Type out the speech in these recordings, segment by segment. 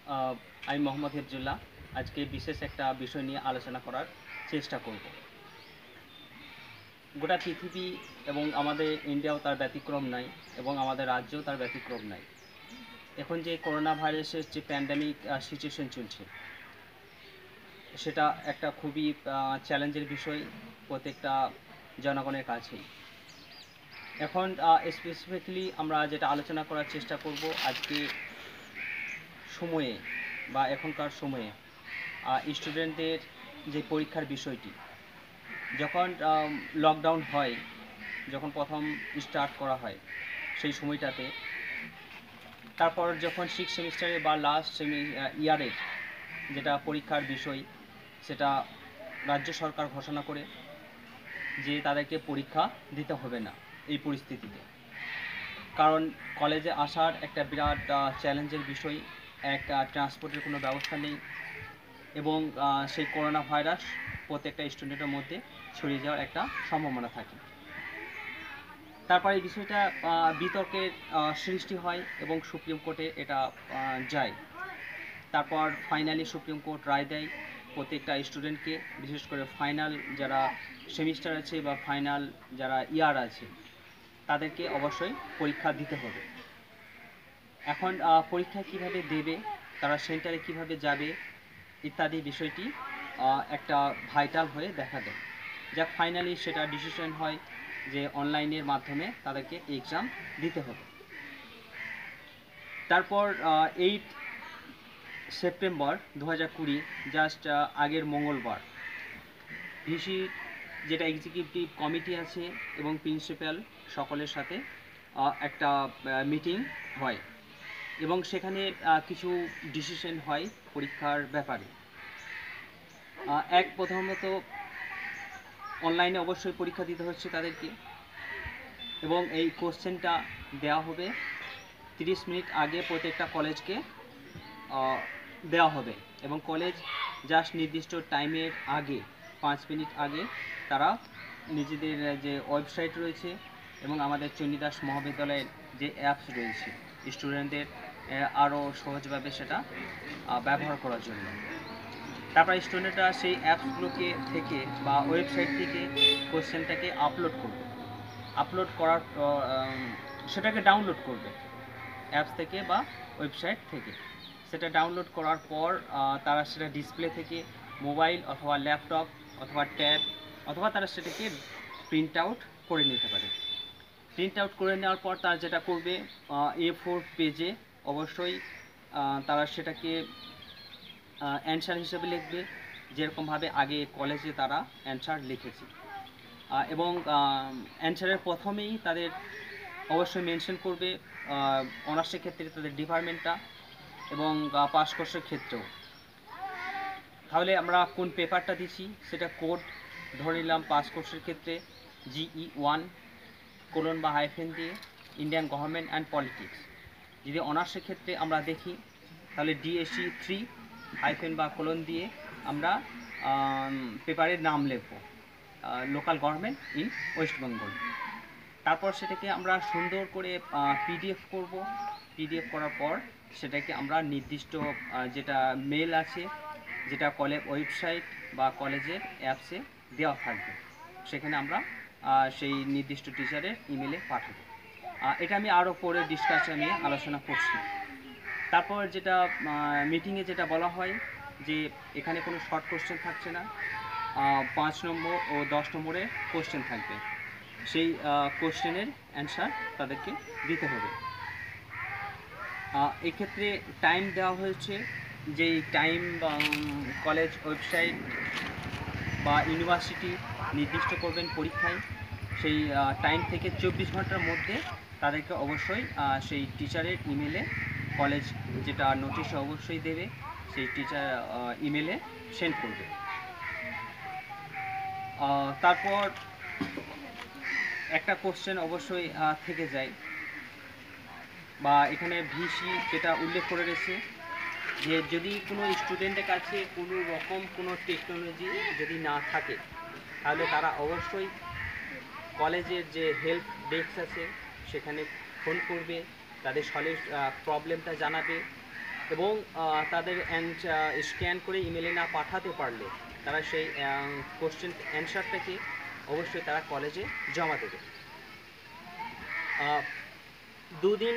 আমি মোহাম্মদ হেফজুল্লাহ। আজকে বিশেষ একটা বিষয় নিয়ে আলোচনা করার চেষ্টা করব। গোটা পৃথিবী এবং আমাদের ইন্ডিয়াও তার ব্যতিক্রম নাই, এবং আমাদের রাজ্যেও তার ব্যতিক্রম নাই। এখন যে করোনা ভাইরাসের যে প্যান্ডেমিক সিচুয়েশন চলছে, সেটা একটা খুবই চ্যালেঞ্জের বিষয় প্রত্যেকটা জনগণের কাছেই। এখন স্পেসিফিক্যালি আমরা যেটা আলোচনা করার চেষ্টা করব আজকে সময়ে বা এখনকার সময়ে স্টুডেন্টদের যে পরীক্ষার বিষয়টি, যখন লকডাউন হয়, যখন প্রথম স্টার্ট করা হয় সেই সময়টাতে, তারপর যখন 6 সেমিস্টারে বা লাস্ট ইয়ারের যেটা পরীক্ষার বিষয়, সেটা রাজ্য সরকার ঘোষণা করে যে তাদেরকে পরীক্ষা দিতে হবে না এই পরিস্থিতিতে। কারণ কলেজে আসার একটা বিরাট চ্যালেঞ্জের বিষয়, এক ট্রান্সপোর্টের কোনো ব্যবস্থা নেই, এবং সেই করোনা ভাইরাস প্রত্যেকটা স্টুডেন্টের মধ্যে ছড়িয়ে যাওয়ার একটা সম্ভাবনা থাকে। তারপরে এই বিষয়টা বিতর্কের সৃষ্টি হয় এবং সুপ্রিম কোর্টে এটা যায়। তারপর ফাইনালি সুপ্রিম কোর্ট রায় দেয় প্রত্যেকটা স্টুডেন্টকে, বিশেষ করে ফাইনাল যারা সেমিস্টার আছে বা ফাইনাল যারা ইয়ার আছে, তাদেরকে অবশ্যই পরীক্ষা দিতে হবে। এখন পরীক্ষা কিভাবে দেবে, তারা সেন্টারে কিভাবে যাবে ইত্যাদি বিষয়টি একটা ভাইটাল হয়ে দেখা দেয়। যা ফাইনালি সেটা ডিসিশন হয় যে অনলাইনের মাধ্যমে তাদেরকে এক্সাম দিতে হবে। তারপর 8 সেপ্টেম্বর 2020, জাস্ট আগের মঙ্গলবার, ভিসি যেটা এক্সিকিউটিভ কমিটি আছে এবং প্রিন্সিপাল সকলের সাথে একটা মিটিং হয়, এবং সেখানে কিছু ডিসিশন হয় পরীক্ষার ব্যাপারে। প্রথমত অনলাইনে অবশ্যই পরীক্ষা দিতে হচ্ছে তাদেরকে, এবং এই কোশ্চেনটা দেওয়া হবে 30 মিনিট আগে প্রত্যেকটা কলেজকে দেওয়া হবে, এবং কলেজ জাস্ট নির্দিষ্ট টাইমের আগে 5 মিনিট আগে তারা নিজেদের যে ওয়েবসাইট রয়েছে এবং আমাদের চণ্ডীদাস মহাবিদ্যালয়ের যে অ্যাপস রয়েছে স্টুডেন্টদের আরও সহজভাবে সেটা ব্যবহার করার জন্য, তারপর স্টুডেন্টরা সেই অ্যাপসগুলোকে থেকে বা ওয়েবসাইট থেকে কোশ্চেনটাকে আপলোড করার সেটাকে ডাউনলোড করবে অ্যাপস থেকে বা ওয়েবসাইট থেকে। সেটা ডাউনলোড করার পর তারা সেটা ডিসপ্লে থেকে মোবাইল অথবা ল্যাপটপ অথবা ট্যাব অথবা তারা সেটাকে প্রিন্ট আউট করে নিতে পারে। প্রিন্ট আউট করে নেওয়ার পর তারা যেটা করবে, A4 পেজে অবশ্যই তারা সেটাকে অ্যান্সার হিসেবে লিখবে, যেরকমভাবে আগে কলেজে তারা অ্যান্সার লিখেছে, এবং অ্যান্সারের প্রথমেই তাদের অবশ্যই মেনশন করবে অনার্সের ক্ষেত্রে তাদের ডিপার্টমেন্টটা, এবং পাস কোর্সের ক্ষেত্রেও। তাহলে আমরা কোন পেপারটা দিচ্ছি সেটা কোড ধরে নিলাম। পাস কোর্সের ক্ষেত্রে GE1 কোলন বা হাইফেন দিয়ে ইন্ডিয়ান গভর্নমেন্ট অ্যান্ড পলিটিক্স। যদি অনার্সের ক্ষেত্রে আমরা দেখি তাহলে DSC 3 হাইফেন বা কোলন দিয়ে আমরা পেপারের নাম লিখব, local government in West Bengal. তারপর সেটাকে আমরা সুন্দর করে PDF করব। PDF করার পর সেটাকে আমরা নির্দিষ্ট যেটা মেল আছে, যেটা কলেজ ওয়েবসাইট বা কলেজের অ্যাপসে দেওয়া থাকবে, সেখানে আমরা সেই নির্দিষ্ট টিচারের ইমেলে পাঠাবো। এটা আমি আরও পরে ডিসকাশনে আলোচনা করছি। তারপর যেটা মিটিংয়ে যেটা বলা হয় যে এখানে কোনো শর্ট কোশ্চেন থাকছে না, 5 নম্বর ও 10 নম্বরের কোশ্চেন থাকবে। সেই কোশ্চেনের অ্যান্সার তাদেরকে দিতে হবে। এক্ষেত্রে টাইম দেওয়া হয়েছে, যেই টাইম কলেজ ওয়েবসাইট বা ইউনিভার্সিটি নির্দিষ্ট করবেন পরীক্ষায়, সেই টাইম থেকে 24 ঘন্টার মধ্যে তাদেরকে অবশ্যই সেই টিচারের ইমেলে কলেজ যেটা নোটিশ অবশ্যই দেবে, সেই টিচার ইমেলে সেন্ড করবে। তারপর একটা কোশ্চেন অবশ্যই থেকে যায়, বা এখানে ভিসি যেটা উল্লেখ করে রয়েছে যে যদি কোনো স্টুডেন্টের কাছে কোনো রকম কোনো টেকনোলজি যদি না থাকে, তাহলে তারা অবশ্যই কলেজের যে হেল্প ডেস্ক আছে সেখানে ফোন করবে, তাদের সলিড প্রবলেমটা জানাবে, এবং তাদের স্ক্যান করে ইমেলে না পাঠাতে পারলে তারা সেই কোশ্চেন অ্যান্সারটাকে অবশ্যই তারা কলেজে জমা দেবে। 2 দিন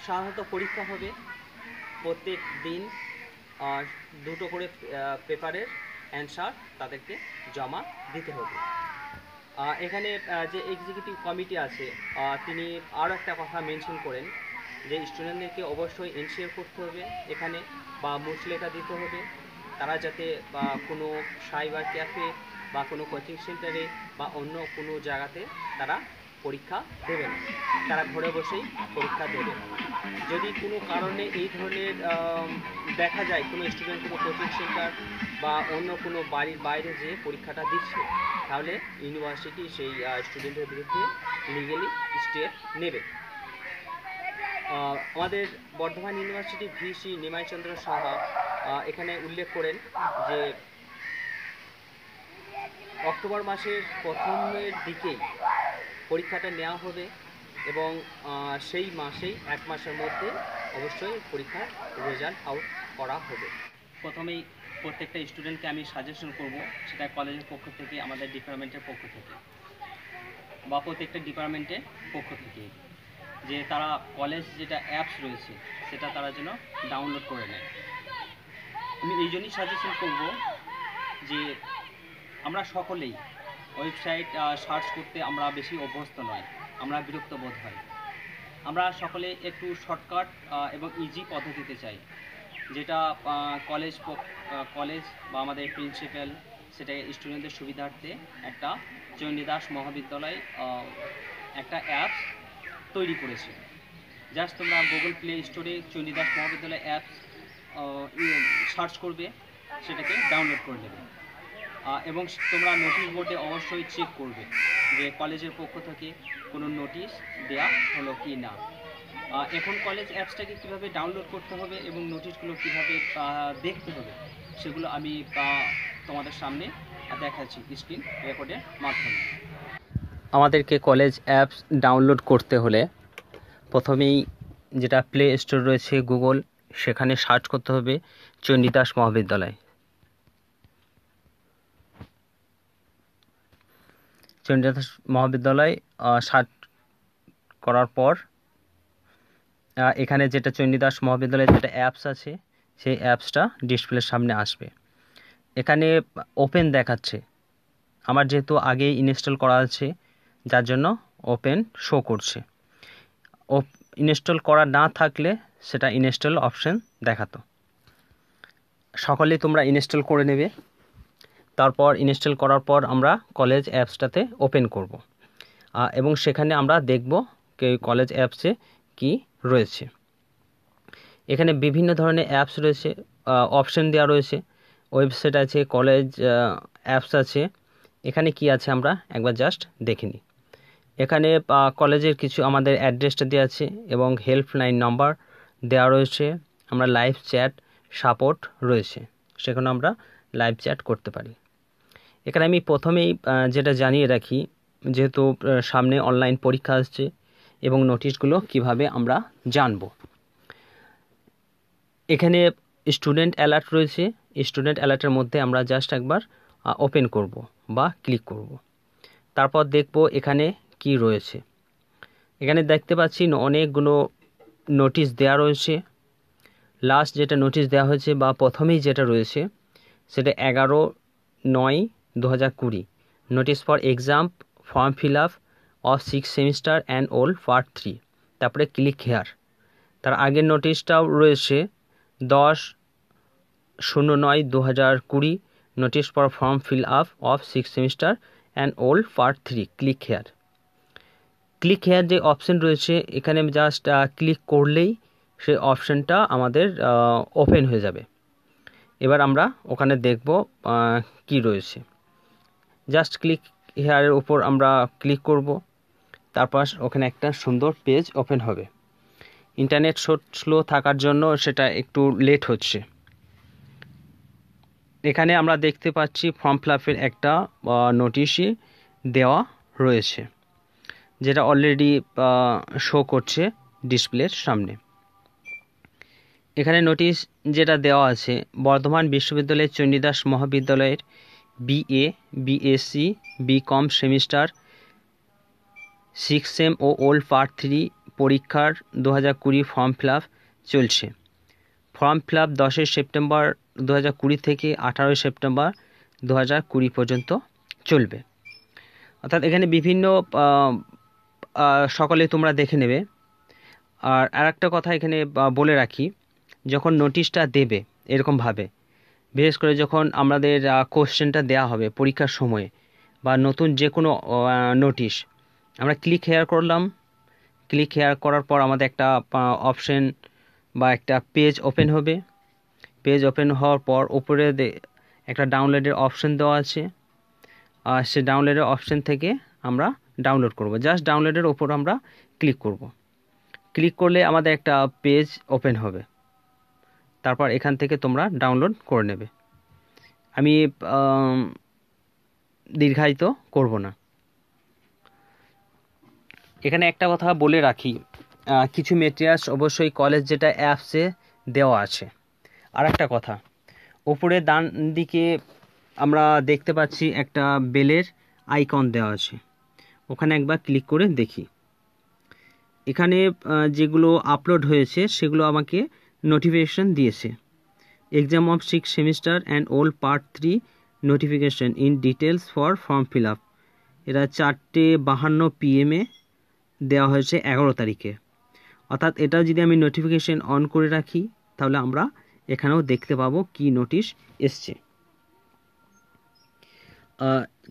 সাধারণত পরীক্ষা হবে, প্রত্যেক দিন 2টো করে পেপারের অ্যান্সার তাদেরকে জমা দিতে হবে। এখানে যে এক্সিকিউটিভ কমিটি আছে তিনি আরও একটা কথা মেনশন করেন যে স্টুডেন্টদেরকে অবশ্যই এনশিওর করতে হবে এখানে বা মুচলেখা দিতে হবে, তারা যাতে কোনো সাইবার ক্যাফে বা কোনো কোচিং সেন্টারে বা অন্য কোনো জায়গাতে তারা পরীক্ষা দেবে না, তারা ঘরে বসেই পরীক্ষা দেবে। যদি কোনো কারণে এই ধরনের দেখা যায় কোনো স্টুডেন্ট কোনো কোচিং সেন্টার বা অন্য কোনো বাড়ির বাইরে যে পরীক্ষাটা দিচ্ছে, তাহলে ইউনিভার্সিটি সেই স্টুডেন্টের বিরুদ্ধে লিগ্যালি স্টেপ নেবে। আমাদের বর্ধমান ইউনিভার্সিটি ভিসি নিমাই চন্দ্র সাহা এখানে উল্লেখ করেন যে অক্টোবর মাসের প্রথমের দিকেই পরীক্ষাটা নেওয়া হবে এবং সেই মাসেই 1 মাসের মধ্যে অবশ্যই পরীক্ষার রেজাল্ট আউট করা হবে। প্রথমেই প্রত্যেকটা স্টুডেন্টকে আমি সাজেশন করব, সেটা কলেজের পক্ষ থেকে, আমাদের ডিপার্টমেন্টের পক্ষ থেকে বা প্রত্যেকটা ডিপার্টমেন্টের পক্ষ থেকে, যে তারা কলেজ যেটা অ্যাপস রয়েছে সেটা তারা যেন ডাউনলোড করে নেয়। আমি এই জন্যই সাজেশন করব যে আমরা সকলেই ওয়েবসাইট সার্চ করতে আমরা বেশি অভ্যস্ত নয়, আমরা বিরক্ত বোধ হয়। আমরা সকলে একটু শর্টকাট এবং ইজি পদ্ধতিতে চাই, যেটা কলেজ বা আমাদের প্রিন্সিপাল সেটা স্টুডেন্টদের সুবিধার্থে একটা চণ্ডীদাস মহাবিদ্যালয় একটা অ্যাপস তৈরি করেছে। জাস্ট তোমরা গুগল প্লে স্টোরে চণ্ডীদাস মহাবিদ্যালয় অ্যাপস সার্চ করবে, সেটাকে ডাউনলোড করে নেবে এবং তোমরা নোটিশ বোর্ডে অবশ্যই চেক করবে যে কলেজের পক্ষ থেকে কোনো নোটিশ দেওয়া হলো কি না। এখন কলেজ অ্যাপসটাকে কীভাবে ডাউনলোড করতে হবে এবং নোটিশগুলো কীভাবে দেখতে হবে সেগুলো আমি তোমাদের সামনে দেখাচ্ছি স্ক্রিন রেকর্ডের মাধ্যমে। আমাদেরকে কলেজ অ্যাপস ডাউনলোড করতে হলে প্রথমেই যেটা প্লে স্টোর রয়েছে গুগল, সেখানে সার্চ করতে হবে চণ্ডীদাস মহাবিদ্যালয়। চণ্ডীদাস মহাবিদ্যালয় সার্চ করার পর এখানে যেটা চণ্ডীদাস মহাবিদ্যালয়ের যেটা অ্যাপস আছে সেই অ্যাপসটা ডিসপ্লের সামনে আসবে। এখানে ওপেন দেখাচ্ছে, আমার যেহেতু আগেই ইনস্টল করা আছে যার জন্য ওপেন শো করছে। ইনস্টল করা না থাকলে সেটা ইনস্টল অপশন দেখাতো। সকলেই তোমরা ইনস্টল করে নেবে। তারপর ইনস্টল করার পর আমরা কলেজ অ্যাপসটাতে ওপেন করব এবং সেখানে আমরা দেখব কলেজ অ্যাপসে কি রয়েছে। এখানে বিভিন্ন ধরনের অ্যাপস রয়েছে, অপশন দেওয়া রয়েছে, ওয়েবসাইট আছে, কলেজ অ্যাপস আছে। এখানে কি আছে আমরা একবার জাস্ট দেখে নিই। এখানে কলেজের কিছু আমাদের অ্যাড্রেসটা দেওয়া আছে এবং হেল্পলাইন নাম্বার দেওয়া রয়েছে। আমরা লাইভ চ্যাট সাপোর্ট রয়েছে, সেখানে আমরা লাইভ চ্যাট করতে পারি। এখানে আমি প্রথমেই যেটা জানিয়ে রাখি, যেহেতু সামনে অনলাইন পরীক্ষা আসছে এবং নোটিশগুলো কিভাবে আমরা জানব। এখানে স্টুডেন্ট অ্যালার্ট রয়েছে, স্টুডেন্ট অ্যালার্টের মধ্যে আমরা জাস্ট একবার ওপেন করব বা ক্লিক করব। তারপর দেখব এখানে কি রয়েছে। এখানে দেখতে পাচ্ছি অনেকগুলো নোটিশ দেওয়া রয়েছে। লাস্ট যেটা নোটিশ দেওয়া হয়েছে বা প্রথমেই যেটা রয়েছে সেটা 11/9/2020 notice for exam form fill up of 6th semester and old part 3। তারপরে ক্লিক হেয়ার। তার আগের নোটিশটাও রয়েছে 10/09/2020 notice for form fill up of 6th semester and old part 3 click here. Click here যে অপশন রয়েছে এখানে জাস্ট ক্লিক করলেই সেই অপশনটা আমাদের ওপেন হয়ে যাবে। এবার আমরা ওখানে দেখব কি রয়েছে। জাস্ট ক্লিক হেয়ারের উপর আমরা ক্লিক করব, তারপর ওখানে একটা সুন্দর পেজ ওপেন হবে। ইন্টারনেট স্লো থাকার জন্য সেটা একটু লেট হচ্ছে। এখানে আমরা দেখতে পাচ্ছি ফর্ম ফিল আপের একটা নোটিশই দেওয়া রয়েছে, যেটা অলরেডি শো করছে ডিসপ্লের সামনে। এখানে নোটিশ যেটা দেওয়া আছে, বর্ধমান বিশ্ববিদ্যালয়ের চণ্ডীদাস মহাবিদ্যালয়ের BA, BSc, BCom semester 6 sem ও ওল্ড পার্ট 3 পরীক্ষার 2020 ফর্ম ফিল আপ চলছে। ফর্ম ফিল আপ 10 সেপ্টেম্বর 2020 থেকে 18 সেপ্টেম্বর 2020 পর্যন্ত চলবে। অর্থাৎ এখানে বিভিন্ন সকলে তোমরা দেখে নেবে। আর একটা কথা এখানে বলে রাখি, যখন নোটিশটা দেবে এরকমভাবে, বিশেষ করে যখন আমাদের কোশ্চেনটা দেওয়া হবে পরীক্ষার সময়ে বা নতুন যে কোনো নোটিশ, আমরা ক্লিক হেয়ার করলাম। ক্লিক হেয়ার করার পর আমাদের একটা অপশন বা একটা পেজ ওপেন হবে। পেজ ওপেন হওয়ার পর উপরে একটা ডাউনলোডের অপশন দেওয়া আছে। আর সে ডাউনলোডের অপশন থেকে আমরা ডাউনলোড করব। জাস্ট ডাউনলোডের ওপর আমরা ক্লিক করব। ক্লিক করলে আমাদের একটা পেজ ওপেন হবে। তারপর এখান থেকে তোমরা ডাউনলোড করে নেবে। আমি দীর্ঘায়িত করব না। এখানে একটা কথা বলে রাখি, কিছু মেটেরিয়ালস অবশ্যই কলেজ যেটা অ্যাপসে দেওয়া আছে। আর একটা কথা, উপরে ডান দিকে আমরা দেখতে পাচ্ছি একটা বেলের আইকন দেওয়া আছে, ওখানে একবার ক্লিক করে দেখি। এখানে যেগুলো আপলোড হয়েছে সেগুলো আমাকে নোটিফিকেশন দিয়েছে। Exam of 6 semester and old part 3 notification in details for form fill up. এরা 4:52 PM দেওয়া হয়েছে 11 তারিখে। অর্থাৎ এটা যদি আমি নোটিফিকেশন অন করে রাখি তাহলে আমরা এখানেও দেখতে পাবো কি নোটিশ এসছে।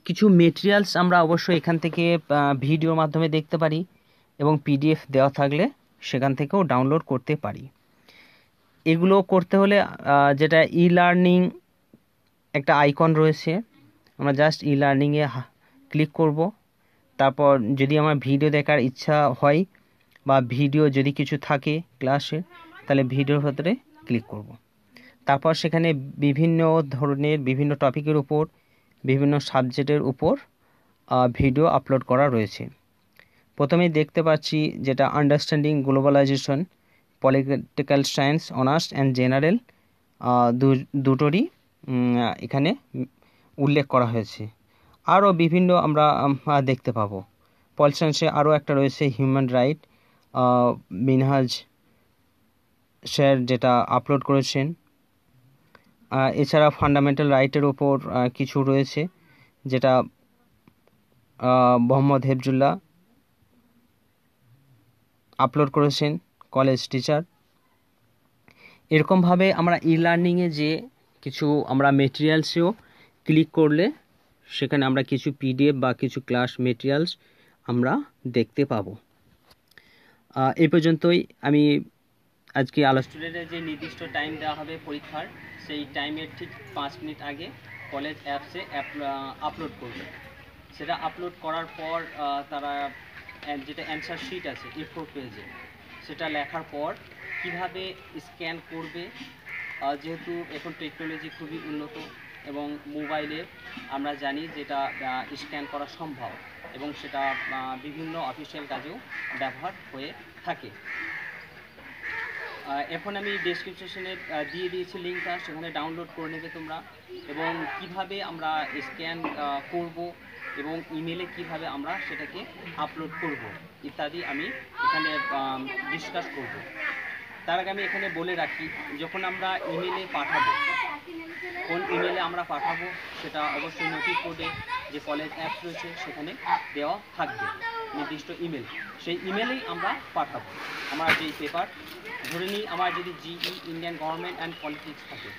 কিছু মেটেরিয়ালস আমরা অবশ্যই এখান থেকে ভিডিওর মাধ্যমে দেখতে পারি এবং PDF দেওয়া থাকলে সেখান থেকেও ডাউনলোড করতে পারি। এগুলো করতে হলে যেটা ই লার্নিং একটা আইকন রয়েছে, আমরা জাস্ট ই লার্নিংয়ে ক্লিক করব। তারপর যদি আমার ভিডিও দেখার ইচ্ছা হয় বা ভিডিও যদি কিছু থাকে ক্লাসে, তাহলে ভিডিওর ভেতরে ক্লিক করব। তারপর সেখানে বিভিন্ন ধরনের বিভিন্ন টপিকের উপর বিভিন্ন সাবজেক্টের উপর ভিডিও আপলোড করা রয়েছে। প্রথমেই দেখতে পাচ্ছি যেটা understanding globalization, political science honours and general, দুটোরই এখানে উল্লেখ করা হয়েছে। আরও বিভিন্ন আমরা দেখতে পাবো। পল সায়েন্সে আরও একটা রয়েছে হিউম্যান রাইট, মিনহাজ স্যার যেটা আপলোড করেছেন। এছাড়া ফান্ডামেন্টাল রাইটের ওপর কিছু রয়েছে যেটা মোহাম্মদ হেফজুল্লাহ আপলোড করেছেন, কলেজ টিচার। এরকমভাবে আমরা ই লার্নিংয়ে যে কিছু আমরা মেটেরিয়ালসেও ক্লিক করলে সেখানে আমরা কিছু PDF বা কিছু ক্লাস মেটেরিয়ালস আমরা দেখতে পাবো। এই পর্যন্তই আমি আজকে স্টুডেন্টের যে নির্দিষ্ট টাইম দেওয়া হবে পরীক্ষার, সেই টাইমের ঠিক 5 মিনিট আগে কলেজ অ্যাপসে আপলোড করবে। সেটা আপলোড করার পর তারা যেটা অ্যান্সার শিট আছে A4 পেজে, সেটা লেখার পর কিভাবে স্ক্যান করবে, যেহেতু এখন টেকনোলজি খুবই উন্নত এবং মোবাইলে আমরা জানি যেটা স্ক্যান করা সম্ভব এবং সেটা বিভিন্ন অফিসিয়াল কাজেও ব্যবহার হয়ে থাকে। এখন আমি ডেসক্রিপশনে দিয়ে দিয়েছি লিঙ্কটা, সেখানে ডাউনলোড করে নেবে তোমরা। এবং কিভাবে আমরা স্ক্যান করব এবং ইমেলে কিভাবে আমরা সেটাকে আপলোড করব ইত্যাদি আমি এখানে ডিসকাস করব। তার আগে আমি এখানে বলে রাখি, যখন আমরা ইমেলে পাঠাবো, কোন ইমেলে আমরা পাঠাবো সেটা অবশ্যই নোটিশ বোর্ডে যে কলেজ অ্যাপস রয়েছে সেখানে দেওয়া থাকবে নির্দিষ্ট ইমেল। সেই ইমেলেই আমরা পাঠাবো আমার যেই পেপার। ধরে নিই আমার যদি GE Indian government and politics থাকে,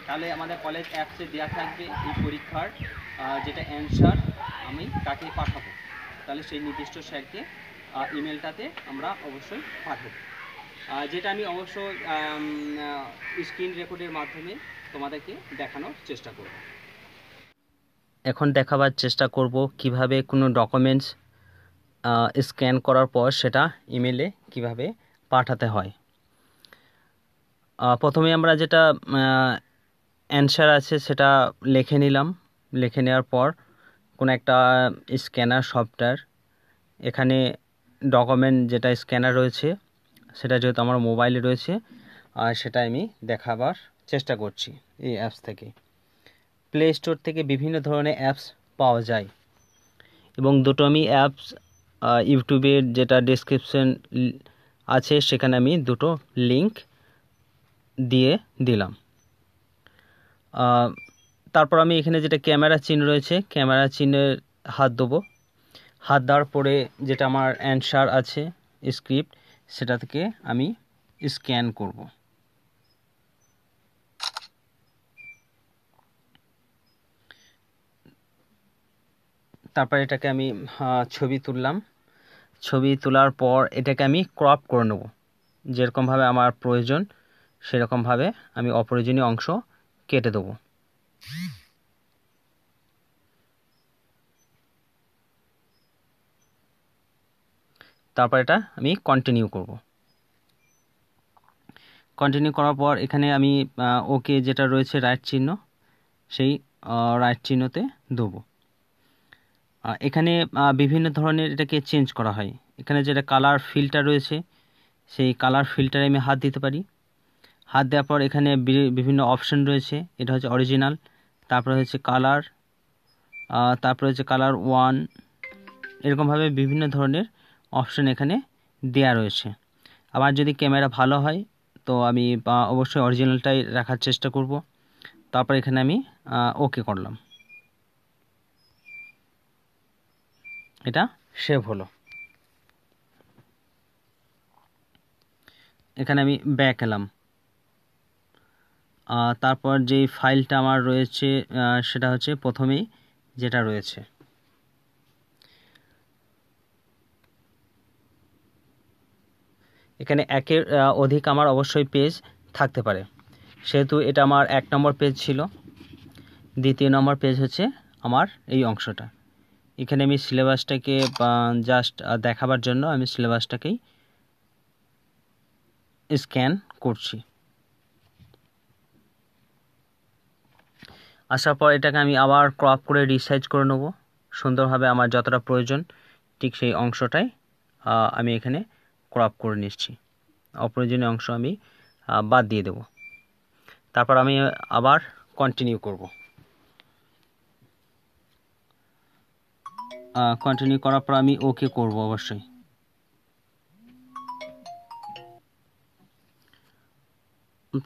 তাহলে আমাদের কলেজ অ্যাপসে দেওয়া থাকবে এই পরীক্ষার যেটা অ্যান্সার আমি তাকে পাঠাবো। তাহলে সেই নির্দিষ্ট স্যারকে ইমেলটাতে আমরা অবশ্যই পাঠাবো, যেটা আমি অবশ্য স্ক্রিন রেকর্ডের মাধ্যমে তোমাদেরকে দেখানোর চেষ্টা করব। এখন দেখাবার চেষ্টা করব কিভাবে কোনো ডকুমেন্টস স্ক্যান করার পর সেটা ইমেলে কিভাবে পাঠাতে হয়। প্রথমে আমরা যেটা অ্যান্সার আছে সেটা লিখে নিলাম। লিখে নেওয়ার পর কোনো একটা স্ক্যানার সফটওয়্যার, এখানে ডকুমেন্ট যেটা স্ক্যানার রয়েছে সেটা যেহেতু আমার মোবাইলে রয়েছে, সেটা আমি দেখাবার চেষ্টা করছি। এই অ্যাপস থেকে প্লে স্টোর থেকে বিভিন্ন ধরনের অ্যাপস পাওয়া যায় এবং দুটো আমি অ্যাপস ইউটিউবের যেটা ডেসক্রিপশন আছে সেখানে আমি দুটো লিংক দিয়ে দিলাম। তারপর আমি এখানে যেটা ক্যামেরা চিহ্ন রয়েছে ক্যামেরা চিহ্নের হাত দেবো। হাত দেওয়ার পরে যেটা আমার অ্যান্সার আছে স্ক্রিপ্ট সেটা থেকে আমি স্ক্যান করব। তারপর এটাকে আমি ছবি তুললাম। ছবি তোলার পর এটাকে আমি ক্রপ করে নেব, যেরকমভাবে আমার প্রয়োজন সেরকমভাবে আমি অপ্রয়োজনীয় অংশ কেটে দেবো। তারপর এটা আমি কন্টিনিউ করব। কন্টিনিউ করার পর এখানে আমি ওকে যেটা রয়েছে রাইট চিহ্ন সেই রাইট চিহ্নতে দেবো। এখানে বিভিন্ন ধরনের এটাকে চেঞ্জ করা হয়। এখানে যেটা কালার ফিল্টার রয়েছে সেই কালার ফিল্টারে আমি হাত দিতে পারি। হাত দেওয়ার পর এখানে বিভিন্ন অপশন রয়েছে। এটা হচ্ছে অরিজিনাল, তারপরে হচ্ছে কালার, তারপরে হচ্ছে কালার 1, এরকমভাবে বিভিন্ন ধরনের অপশন এখানে দেয়া রয়েছে। আমার যদি ক্যামেরা ভালো হয় তো আমি অবশ্যই অরিজিনালটাই রাখার চেষ্টা করব। তারপর এখানে আমি ওকে করলাম। এটা সেভ হলো। এখানে আমি ব্যাক এলাম। তারপর যে ফাইলটা আমার রয়েছে সেটা হচ্ছে প্রথমেই যেটা রয়েছে এখানে একের অধিক আমার অবশ্যই পেজ থাকতে পারে, সেহেতু এটা আমার 1 নম্বর পেজ ছিল। দ্বিতীয় নম্বর পেজ হচ্ছে আমার এই অংশটা। এখানে আমি সিলেবাসটাকে জাস্ট দেখাবার জন্য আমি সিলেবাসটাকেই স্ক্যান করছি। আসার পর এটাকে আমি আবার ক্রপ করে রিসাইজ করে নেব সুন্দরভাবে। আমার যতটা প্রয়োজন ঠিক সেই অংশটাই আমি এখানে ক্রপ করে নিচ্ছি। অপ্রয়োজনীয় অংশ আমি বাদ দিয়ে দেব। তারপর আমি আবার কন্টিনিউ করব। কন্টিনিউ করার পর আমি ওকে করব অবশ্যই।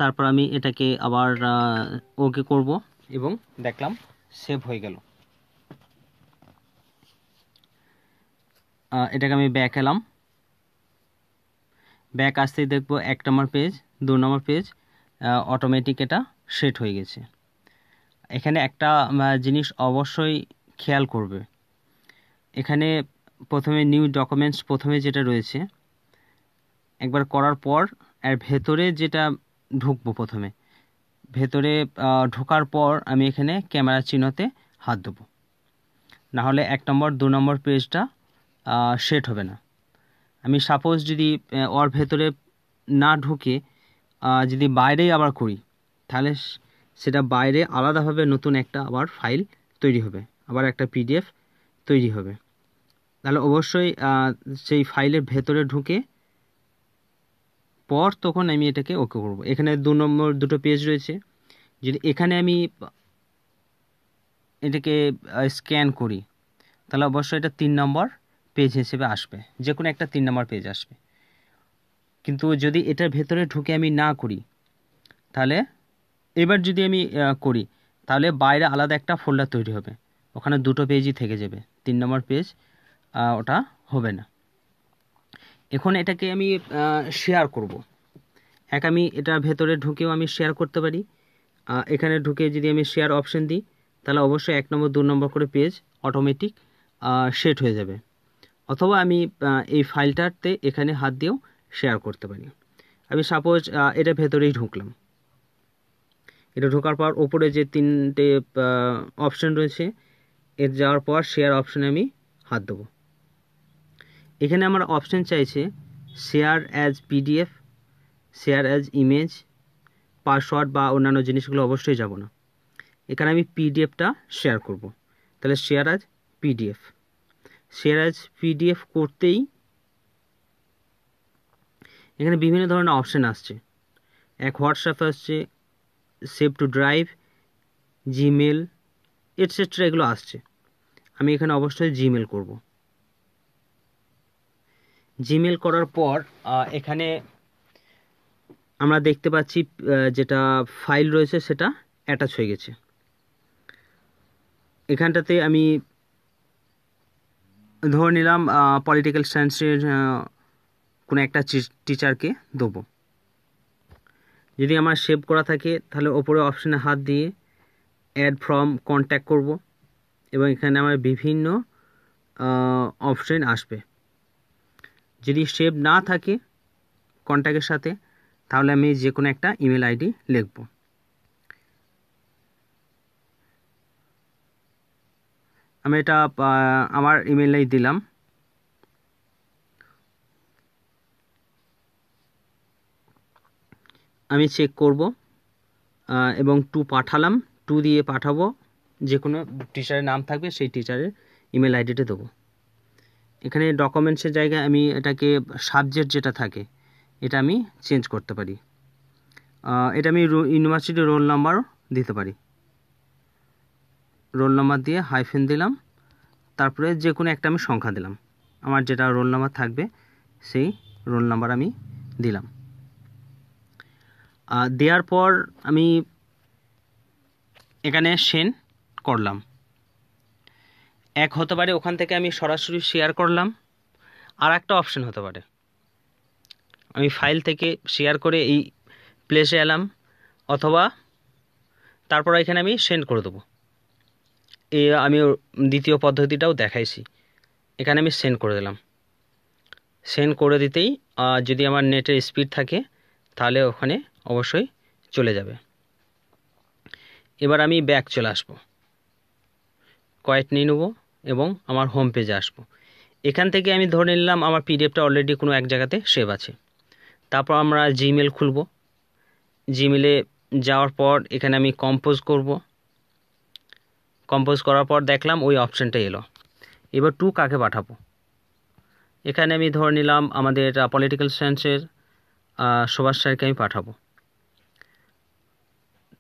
তারপর আমি এটাকে আবার ওকে করব এবং দেখলাম সেভ হয়ে গেল। এটাকে আমি ব্যাক এলাম। ব্যাক আসতেই দেখব 1 নম্বর পেজ, 2 নম্বর পেজ অটোমেটিক এটা সেট হয়ে গেছে। এখানে একটা জিনিস অবশ্যই খেয়াল করবে, এখানে প্রথমে নিউ ডকুমেন্টস প্রথমে যেটা রয়েছে একবার করার পর এর ভেতরে যেটা ঢুকবো, প্রথমে ভেতরে ঢোকার পর আমি এখানে ক্যামেরা চিহ্নতে হাত দেবো, নাহলে 1 নম্বর 2 নম্বর পেজটা সেট হবে না। আমি সাপোজ যদি ওর ভেতরে না ঢুকে যদি বাইরেই আবার করি তাহলে সেটা বাইরে আলাদাভাবে নতুন একটা আবার ফাইল তৈরি হবে, আবার একটা পিডিএফ তৈরি হবে। তাহলে অবশ্যই সেই ফাইলের ভেতরে ঢুকে পর তখন আমি এটাকে ওকে করব। এখানে 2 নম্বর দুটো পেজ রয়েছে, যদি এখানে আমি এটাকে স্ক্যান করি তাহলে অবশ্যই এটা 3 নম্বর পেজ হিসেবে আসবে, যে কোনো একটা 3 নম্বর পেজ আসবে। কিন্তু যদি এটার ভেতরে ঢুকে আমি না করি তাহলে এবার যদি আমি করি তাহলে বাইরে আলাদা একটা ফোল্ডার তৈরি হবে, ওখানে দুটো পেজই থেকে যাবে, 3 নম্বর পেজ ওটা হবে না। এখন এটাকে আমি শেয়ার করব। আমি এটার ভেতরে ঢুকেও আমি শেয়ার করতে পারি। এখানে ঢুকে যদি আমি শেয়ার অপশন দিই তাহলে অবশ্যই 1 নম্বর 2 নম্বর করে পেজ অটোমেটিক সেট হয়ে যাবে। অথবা আমি এই ফাইলটাতে এখানে হাত দিয়েও শেয়ার করতে পারি। আমি সাপোজ এটা ভেতরেই ঢুকলাম। এটা ঢোকার পর ওপরে যে 3টে অপশন রয়েছে এর যাওয়ার পর শেয়ার অপশনে আমি হাত দেবো। এখানে আমার অপশন চাইছে share as PDF, share as image, password বা অন্যান্য জিনিসগুলো অবশ্যই যাব না। এখানে আমি পিডিএফটা শেয়ার করব। তাহলে share as PDF. Share as PDF করতেই এখানে বিভিন্ন ধরনের অপশন আসছে। এক হোয়াটসঅ্যাপে হচ্ছে save to drive, Gmail etcetera এগুলো আসছে। আমি এখানে অবশ্যই জিমেল করব। জিমেল করার পর এখানে আমরা দেখতে পাচ্ছি যেটা ফাইল রয়েছে সেটা অ্যাটাচ হয়ে গেছে। এখানটাতে আমি ধরে নিলাম পলিটিক্যাল সায়েন্সের কোনো একটা টিচারকে দেবো। যদি আমার সেভ করা থাকে তাহলে ওপরে অপশানে হাত দিয়ে অ্যাড ফ্রম কন্ট্যাক্ট করব এবং এখানে আমার বিভিন্ন অপশন আসবে। যদি সেভ না থাকে কন্ট্যাক্টের সাথে তাহলে আমি যে কোনো একটা ইমেল আইডি লিখব। আমি এটা আমার ইমেলেই দিলাম। আমি চেক করব এবং টু পাঠালাম, টু দিয়ে পাঠাবো। যে কোনো টিচারের নাম থাকবে সেই টিচারের ইমেল আইডিটা দেবো। এখানে ডকুমেন্টসের জায়গায় আমি এটাকে সাবজেক্ট যেটা থাকে এটা আমি চেঞ্জ করতে পারি। এটা আমি ইউনিভার্সিটি রোল নাম্বারও দিতে পারি। রোল নাম্বার দিয়ে হাইফেন দিলাম, তারপরে যে কোনো একটা আমি সংখ্যা দিলাম। আমার যেটা রোল নাম্বার থাকবে সেই রোল নাম্বার আমি দিলাম। দেওয়ার পর আমি এখানে সেন্ড করলাম। এক হতে পারে ওখান থেকে আমি সরাসরি শেয়ার করলাম, আর একটা অপশন হতে পারে আমি ফাইল থেকে শেয়ার করে এই প্লেসে এলাম, অথবা তারপর এখানে আমি সেন্ড করে দেবো। আমি দ্বিতীয় পদ্ধতিটাও দেখাইছি। এখানে আমি সেন্ড করে দিলাম। সেন্ড করে দিতেই যদি আমার নেটের স্পিড থাকে তাহলে ওখানে অবশ্যই চলে যাবে। এবার আমি ব্যাক চলে আসব, কয়েক নিয়ে নেব এবং আমার হোম পেজে আসব। এখান থেকে আমি ধরে নিলাম আমার পিডিএফটা অলরেডি কোনো এক জায়গাতে সেভ আছে। তারপর আমরা জিমেল খুলব। জিমেলে যাওয়ার পর এখানে আমি কম্পোজ করব। কম্পোজ করার পর দেখলাম ওই অপশানটা এলো। এবার টু কাকে পাঠাবো? এখানে আমি ধরে নিলাম আমাদের পলিটিক্যাল সায়েন্সের সুভাষ স্যারকে আমি পাঠাবো।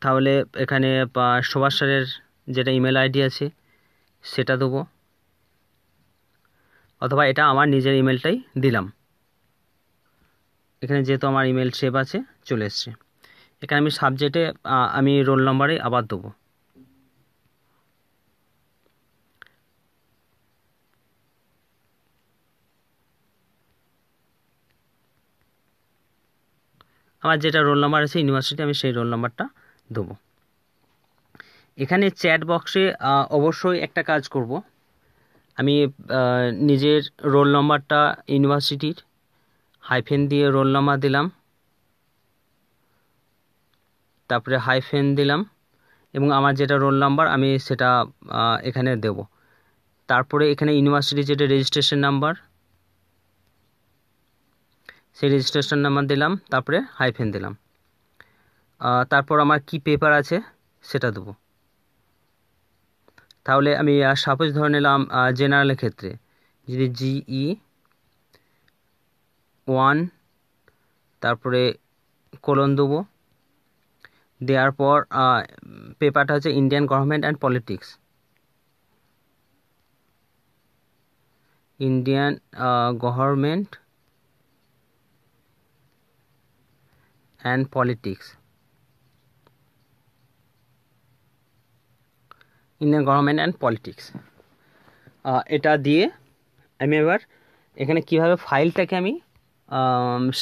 তাহলে এখানে সুভাষ স্যারের যেটা ইমেল আইডি আছে সেটা দেবো, অথবা এটা আমার নিজের ইমেলটাই দিলাম। এখানে যেহেতু আমার ইমেল সেভ আছে চলে এসছে। এখানে আমি সাবজেক্টে আমি রোল নাম্বারে আবার দেবো। আমার যেটা রোল নাম্বার আছে ইউনিভার্সিটি আমি সেই রোল নাম্বারটা দেবো। এখানে চ্যাট বক্সে অবশ্যই একটা কাজ করব। আমি নিজের রোল নাম্বারটা ইউনিভার্সিটির হাইফেন দিয়ে রোল নাম্বার দিলাম, তারপরে হাইফেন দিলাম এবং আমার যেটা রোল নাম্বার আমি সেটা এখানে দেব। তারপরে এখানে ইউনিভার্সিটি যেটা রেজিস্ট্রেশন নাম্বার সেই রেজিস্ট্রেশন নাম্বার দিলাম, তারপরে হাইফেন দিলাম। তারপর আমার কি পেপার আছে সেটা দেবো। তাহলে আমি সাপোজ ধরে নিলাম জেনারেলের ক্ষেত্রে যদি GE 1 তারপরে কোলন দেবো। দেওয়ার পর পেপারটা হচ্ছে Indian government and politics. Indian government and politics, Indian government and politics. এটা দিয়ে আমি এবার এখানে কিভাবে ফাইলটাকে আমি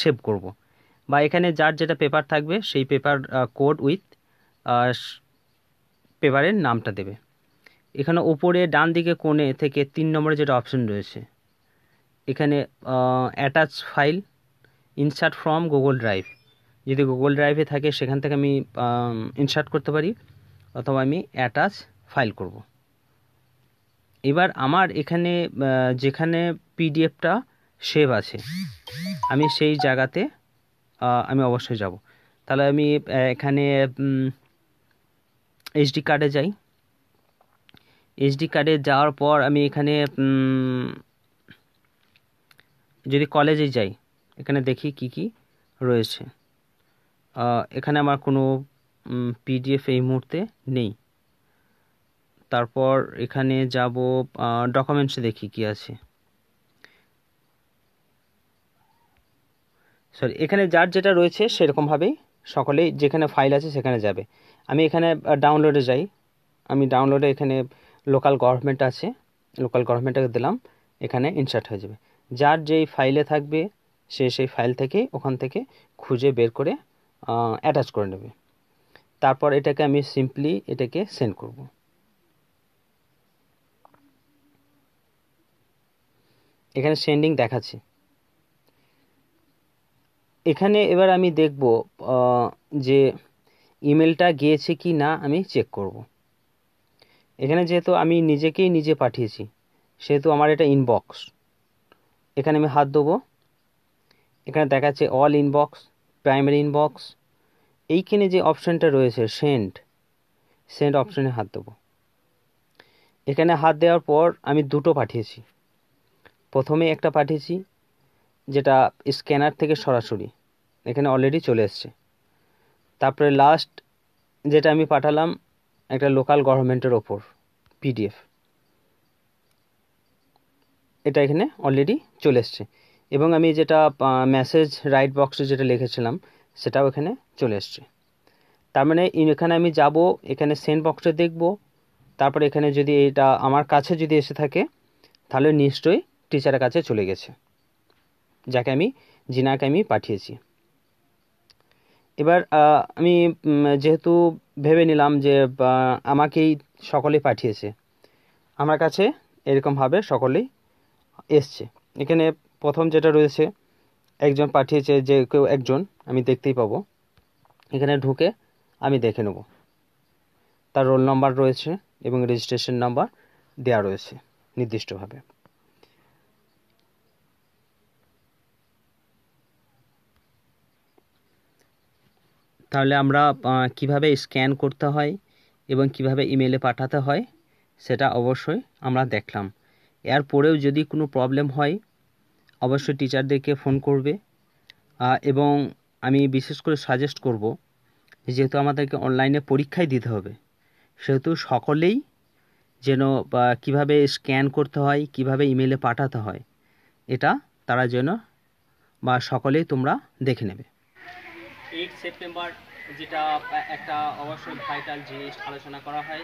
সেভ করব, বা এখানে যার যেটা পেপার থাকবে সেই পেপার কোড উইথ পেপারের নামটা দেবে। এখানে উপরে ডান দিকে কোণে থেকে 3 নম্বরে যেটা অপশন রয়েছে এখানে attach file, insert from Google drive. যদি গুগল ড্রাইভে থাকে সেখান থেকে আমি ইনসার্ট করতে পারি, অথবা আমি অ্যাটাচ ফাইল করব। এবার আমার এখানে যেখানে পিডিএফটা সেভ আছে আমি সেই জায়গাতে আমি অবশ্যই যাব। তাহলে আমি এখানে এইচডি কার্ডে যাই। এইচডি কার্ডে যাওয়ার পর আমি এখানে যদি কলেজে যাই এখানে দেখি কি কি রয়েছে। এখানে আমার কোনো পিডিএফ এই মুহূর্তে নেই। তারপর এখানে যাব, ডকুমেন্টসে দেখি কি আছে। সরি, এখানে যার যেটা রয়েছে সেরকমভাবেই সকলেই যেখানে ফাইল আছে সেখানে যাবে। আমি এখানে ডাউনলোডে যাই। আমি ডাউনলোডে এখানে লোকাল গভর্নমেন্ট আছে, লোকাল গভর্নমেন্টটাকে দিলাম, এখানে ইনসার্ট হয়ে যাবে। যার যেই ফাইলে থাকবে সে সেই ফাইল থেকে ওখান থেকে খুঁজে বের করে অ্যাটাচ করে নেবে। তারপর এটাকে আমি সিম্পলি এটাকে সেন্ড করব। এখানে সেন্ডিং দেখাচ্ছে। এখানে এবার আমি দেখব যে ইমেলটা গিয়েছে কি না, আমি চেক করব। এখানে যেহেতু আমি নিজেকেই নিজে পাঠিয়েছি সেহেতু আমার এটা ইনবক্স। এখানে আমি হাত দেবো, এখানে দেখাচ্ছে অল ইনবক্স, প্রাইমারি ইনবক্স। এইখানে যে অপশানটা রয়েছে সেন্ড অপশানে হাত দেবো। এখানে হাত দেওয়ার পর আমি দুটো পাঠিয়েছি। প্রথমে একটা পাঠিয়েছি যেটা স্ক্যানার থেকে সরাসরি এখানে অলরেডি চলে এসছে। তারপরে লাস্ট যেটা আমি পাঠালাম একটা লোকাল গভর্নমেন্টের ওপর পিডিএফ, এটা এখানে অলরেডি চলে এসছে। এবং আমি যেটা মেসেজ রাইট বক্সে যেটা লিখেছিলাম সেটাও এখানে চলে এসছে। তার মানে এখানে আমি যাব, এখানে সেন্ড বক্সে দেখব, তারপরে এখানে যদি এটা আমার কাছে যদি এসে থাকে তাহলে নিশ্চয়ই টিচারের কাছে চলে গেছে, যিনাকে আমি পাঠিয়েছি। এবার আমি যেহেতু ভেবে নিলাম যে আমাকেই সকলেই পাঠিয়েছে, আমার কাছে এরকমভাবে সকলেই এসছে। এখানে প্রথম যেটা রয়েছে একজন পাঠিয়েছে, যে কেউ একজন, আমি দেখতেই পাবো। এখানে ঢুকে আমি দেখে নেব, তার রোল নাম্বার রয়েছে এবং রেজিস্ট্রেশন নাম্বার দেওয়া রয়েছে নির্দিষ্টভাবে। তাহলে আমরা কিভাবে স্ক্যান করতে হয় এবং কিভাবে ইমেলে পাঠাতে হয় সেটা অবশ্যই আমরা দেখলাম। এরপরেও যদি কোনো প্রবলেম হয় অবশ্যই টিচারদেরকে ফোন করবে। এবং আমি বিশেষ করে সাজেস্ট করব, যেহেতু আমাদেরকে অনলাইনে পরীক্ষায় দিতে হবে সেহেতু সকলেই যেন কিভাবে স্ক্যান করতে হয়, কিভাবে ইমেলে পাঠাতে হয়, এটা তারা যেন সকলেই তোমরা দেখে নেবে। 8 সেপ্টেম্বর যেটা একটা অবশ্যই ভাইটাল জিনিস আলোচনা করা হয়,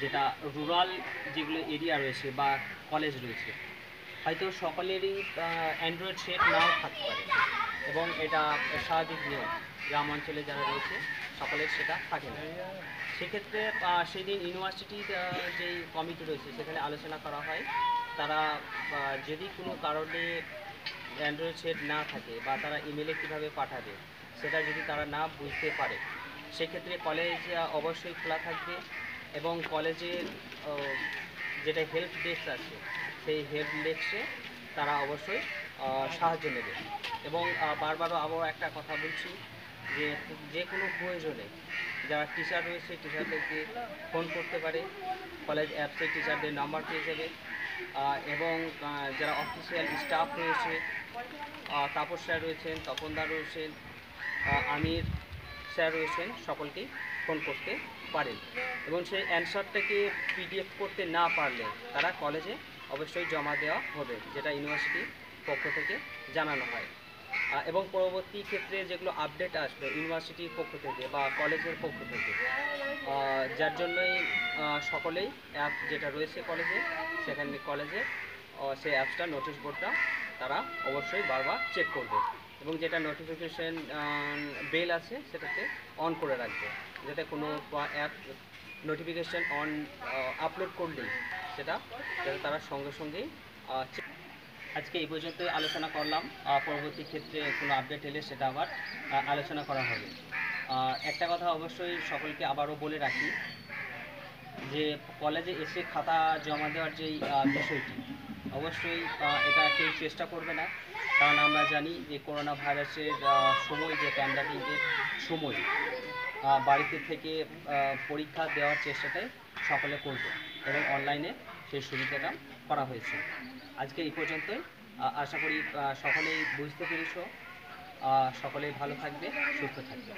যেটা রুরাল যেগুলো এরিয়া রয়েছে বা কলেজ রয়েছে, হয়তো সকলেরই অ্যান্ড্রয়েড সেট নাও থাকতে পারে এবং এটা স্বাভাবিক নিয়ম, গ্রাম অঞ্চলে যারা রয়েছে সকলের সেটা থাকে না। সেক্ষেত্রে সেদিন ইউনিভার্সিটির যেই কমিটি রয়েছে সেখানে আলোচনা করা হয়, তারা যদি কোনো কারণে অ্যান্ড্রয়েড সেট না থাকে বা তারা ইমেলে কীভাবে পাঠাবে সেটা যদি তারা না বুঝতে পারে, সেক্ষেত্রে কলেজ অবশ্যই খোলা থাকবে এবং কলেজের যেটা হেল্প ডেস্ক আছে সেই হেল্প ডেস্কে তারা অবশ্যই সাহায্য নেবে। এবং বারবারও আবার একটা কথা বলছি যে কোনো প্রয়োজনে যারা টিচার রয়েছে টিচারদেরকে ফোন করতে পারে, কলেজ অ্যাপসে টিচারদের নাম্বার পেয়ে যাবে। এবং যারা অফিসিয়াল স্টাফ রয়েছে, তাপস স্যার রয়েছেন, তপনদা রয়েছেন, আমির স্যার রয়েছেন, সকলকেই ফোন করতে পারেন। এবং সেই অ্যান্সারটাকে পিডিএফ করতে না পারলে তারা কলেজে অবশ্যই জমা দেওয়া হবে, যেটা ইউনিভার্সিটির পক্ষ থেকে জানানো হয়। এবং পরবর্তী ক্ষেত্রে যেগুলো আপডেট আসবে ইউনিভার্সিটির পক্ষ থেকে বা কলেজের পক্ষ থেকে, যার জন্যই সকলেই অ্যাপ যেটা রয়েছে কলেজে, সেখানে কলেজে সেই অ্যাপসটা নোটিশ বোর্ডটা তারা অবশ্যই বারবার চেক করবে এবং যেটা নোটিফিকেশন বেল আছে সেটাতে অন করে রাখবে, যাতে কোনো অ্যাপ নোটিফিকেশন আপলোড করলেই সেটা যাতে তারা সঙ্গে সঙ্গেই আজকে এই পর্যন্তই আলোচনা করলাম। পরবর্তী ক্ষেত্রে কোনো আপডেট এলে সেটা আবার আলোচনা করা হবে। একটা কথা অবশ্যই সকলকে আবারও বলে রাখি যে কলেজে এসে খাতা জমা দেওয়ার যেই বিষয়টি, অবশ্যই এটা কেউ চেষ্টা করবে না, কারণ আমরা জানি যে করোনা ভাইরাসের সময়, যে প্যান্ডামিকের সময়, বাড়িতে থেকে পরীক্ষা দেওয়ার চেষ্টাটাই সকলে করবে এবং অনলাইনে সেই সুবিধাটা করা হয়েছে। আজকে এই পর্যন্তই। আশা করি সকলেই বুঝতে পেরেছ। সকলেই ভালো থাকবে, সুস্থ থাকবে।